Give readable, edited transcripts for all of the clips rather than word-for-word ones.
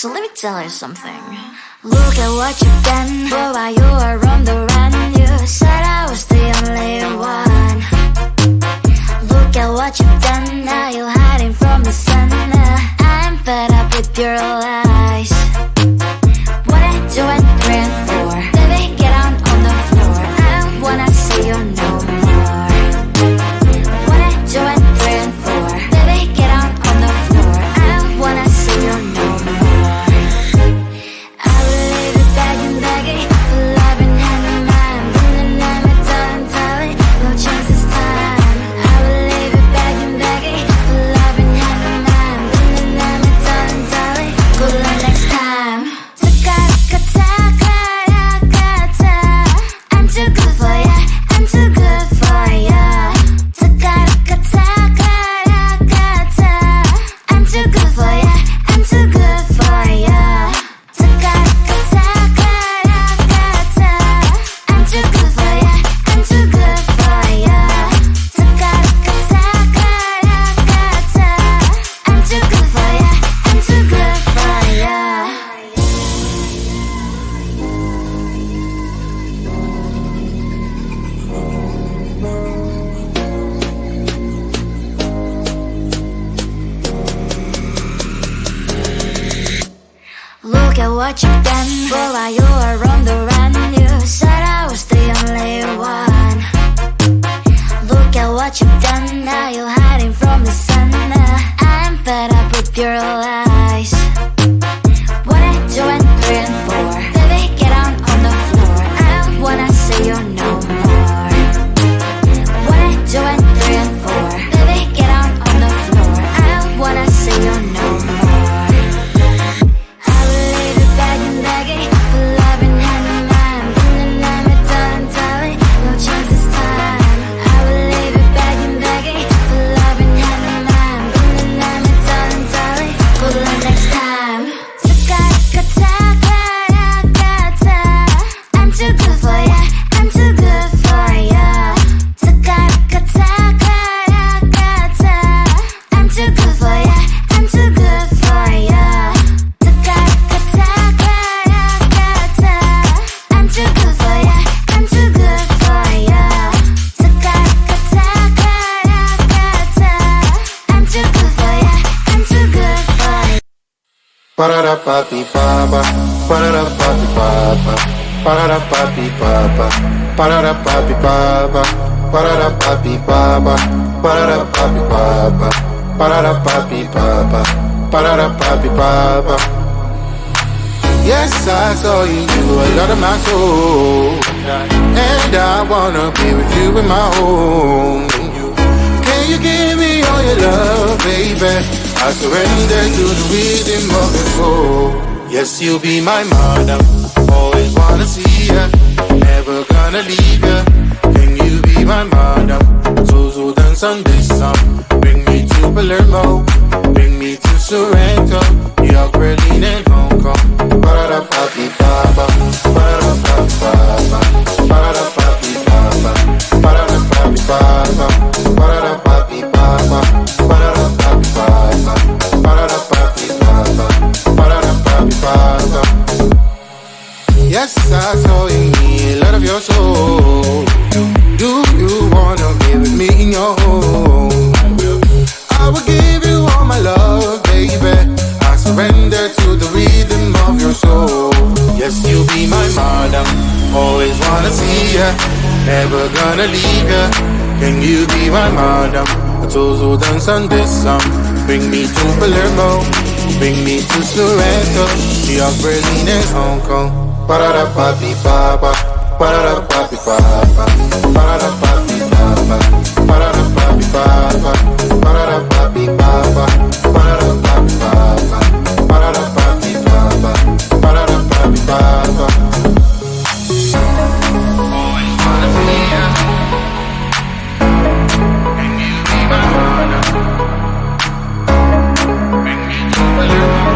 So let me tell you something. Look at what you've done. Boy, while you were on the run, you said I was the only one. Look at what you've done. Now you're hiding from the sun. I'm fed up with your lies. 1 2 and 3 and 4. Baby, get out on the floor. I wanna see you no more. 1 2 and 3 and 4. Baby, get out on the floor. I wanna see you no more. I will leave it begging for love and hand in mind. And I'm a darling, no chance this time. I will leave it begging for love and hand in mind. And I'm a darling, good luck next time. I'm too good for ya, I'm too good for ya. I'm too good for ya, I'm too good for ya. I'm too good for ya, I'm too good for ya. I'm too good for ya, I'm too good for ya. Look at what you've done. Boy, while you were on the run, you said I was the only one. Look at what you've done. Now you're hiding from the sun. I'm fed up with your lies. 1 2 and 3 and 4. Baby, get out on the floor. I wanna see you no more. 1 2 and 3 and 4. Baby, get out on the floor. I wanna see you no more. I will leave it begging for love and hand in mind. And I'm a darling, no chance this time. I will leave it begging for love and hand in mind. And I'm a darling, good luck next time. I'm too good for ya, I'm too good for ya. I'm too good for ya, I'm too good for ya. I'm too good for ya, I'm too good for ya. I'm too good for ya, I'm too good for ya. Parara papi papa, parara papi papa, parara papi papa, parara papi papa, parara papi papa, parara papi papa, parara papi papa, parara papi papa. Yes, I saw you, you a lot of my soul, and I wanna be with you in my home. Can you give me all your love, baby? I surrender to the rhythm of your soul. Yes, you'll be my mother. Always wanna see ya, never gonna leave ya. Can you be my mother? So dance on this song. Bring me to Palermo, bring me to Sorrento, New York, Berlin, and Hong Kong. Parada papi papa, parada papi papa, parada papi papa, parada papi papa, parada papi papa, parada papi papa, parada papi papa, parada papi papa. Yes, I saw in me a lot of your soul. Do you wanna be with me in your home? I will give you all my love, baby. I surrender to the rhythm of your soul. Yes, you'll be my madam. Always wanna see ya, never gonna leave ya. Can you be my madam? I told you dance on this song. Bring me to Palermo, bring me to Sorrento, New York, Berlin, and Hong Kong. Parada papi papa, parada papi papa, parada papi papa, parada papi papa, parada papi papa, parada papi papa, parada papi papa, parada papi papa. Always wanna see ya. Can you be my mother? Bring me to Palermo.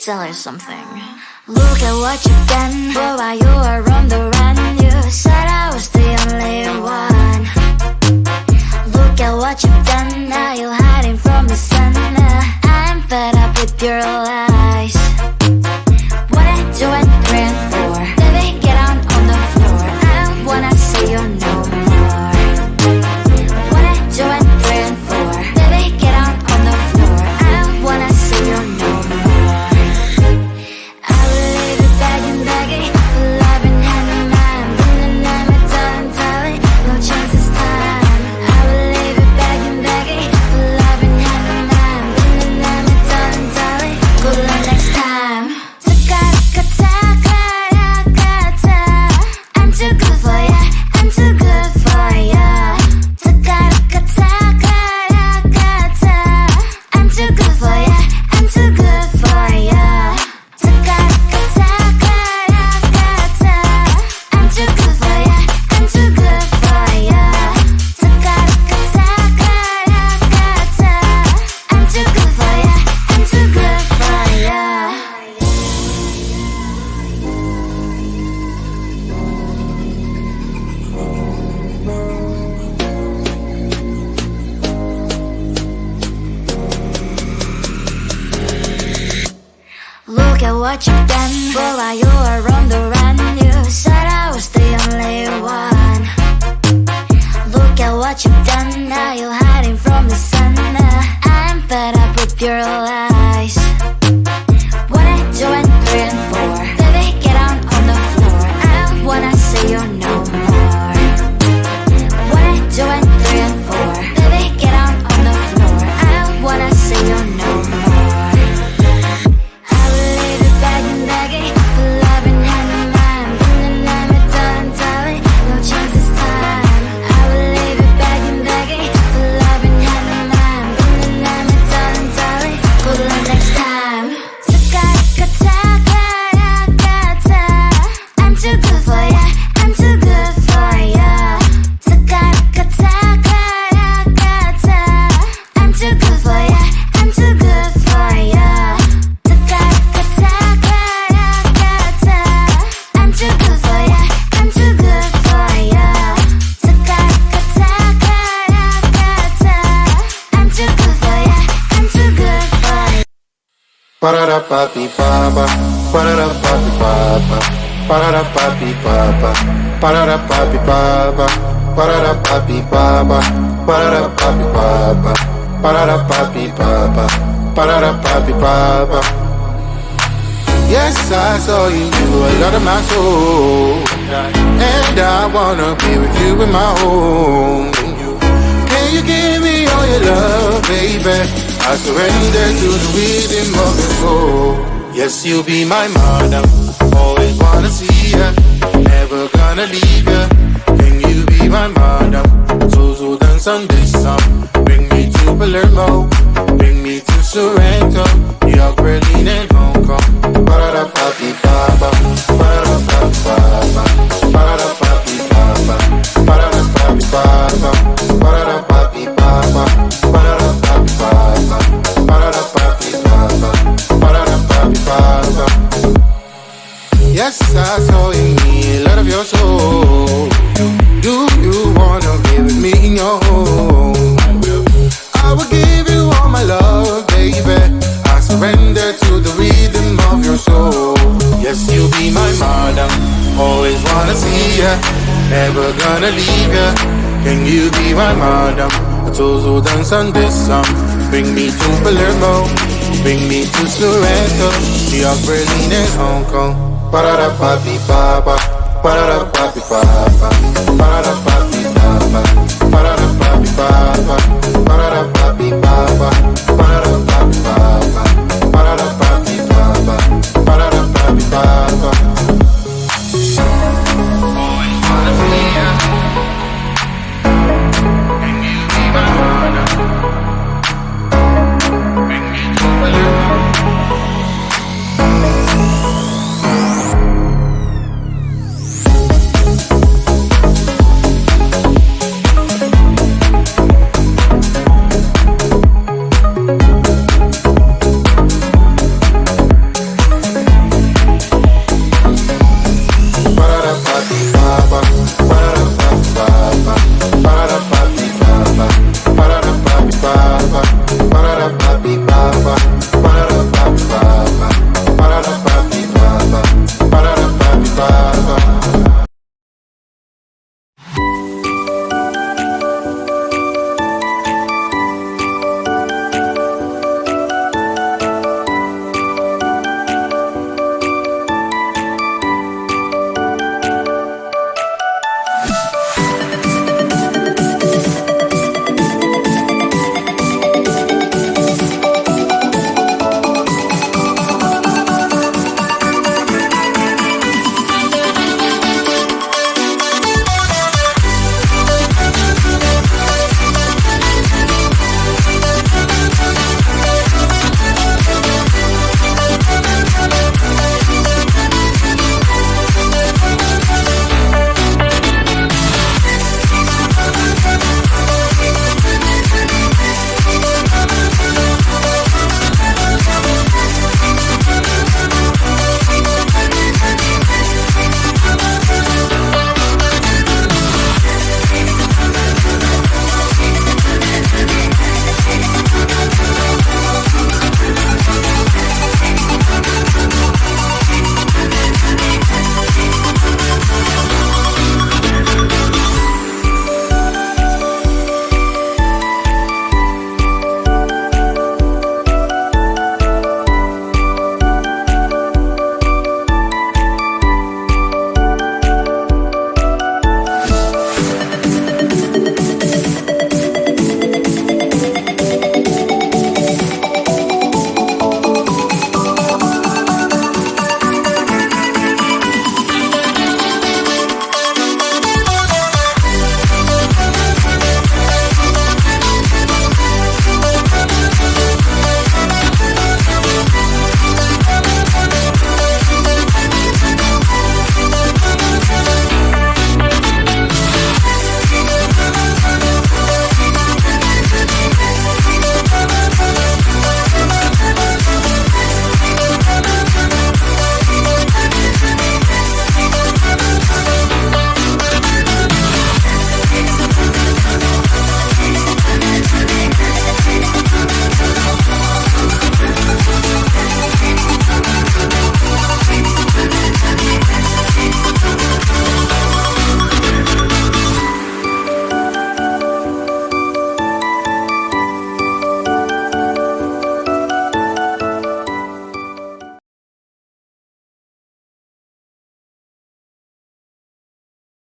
tell you something. Look at what you've done, boy, while you were on the run. You said I was the only one. Look at what you've done, now you're hiding from the sun. I'm fed up with your lies. What I do and 3 and 4, baby, get out on the floor. I don't wanna see you no more. What I do and 3 and 4, baby, get out on the floor. I don't wanna see you no more. I will leave you begging, begging for love and hand in hand. And I'm a darling, darling, no chance this time. I will leave you begging, begging for love and hand in hand. And I'm a darling, darling, good luck next time. I'm too good for ya, I'm too good for ya. I'm too good for ya, I'm too good for ya. I'm too good for ya, I'm too good for ya. I'm too good for ya, I'm too good for ya. Look at what you've done, boy, while you were on the run. You said I was the only one. Look at what you've done, now you're hiding from the sun. I'm fed up with your lies. What I do and 3 and 4, baby, get out on the floor. I don't wanna see you no more. What I do and 3 and 4, baby, get out on the floor. I don't wanna see you no more. I will leave you begging, begging for love and hand in hand. And I'm a darling, darling, no chance this time. I will leave you begging, begging for love and hand in hand. And I'm a darling, darling, good luck next time. I'm too good for ya, I'm too good for ya. I'm too good for ya, I'm too good for ya. I'm too good for ya, I'm too good for ya. I'm too good for ya, I'm too good for ya. Parara papi papa, parara papi papa, parara papi papa, parara papi papa, parara papi papa, parara papi papa, parara papi papa, parara papi papa. Yes, I saw you, you a lot of my soul, and I wanna be with you in my home. Can you give me all your love, baby? I surrender to the rhythm of your soul. Yes, you'll be my madam, always wanna see ya, never gonna leave ya. Can you be my madam? So dance on this song. Bring me to Palermo, bring me to Sorrento, New York, Berlin and Hong Kong. Parada papi papa, parada papi papa, parada papi papa, parada papi papa, parada papi papa, parada papi papa, parada papi papa, parada papi papa. Yes, I saw in me a lot of your soul. Do you wanna be with me in your home? I will give you all my love, baby. I surrender to the rhythm of your soul. Yes, you'll be my madam, always wanna see ya, never gonna leave ya. Can you be my madam? So dance on this song. Bring me to Palermo, bring me to Sorrento, New York, Berlin and Hong Kong. Parada papi papa, parada papi papa.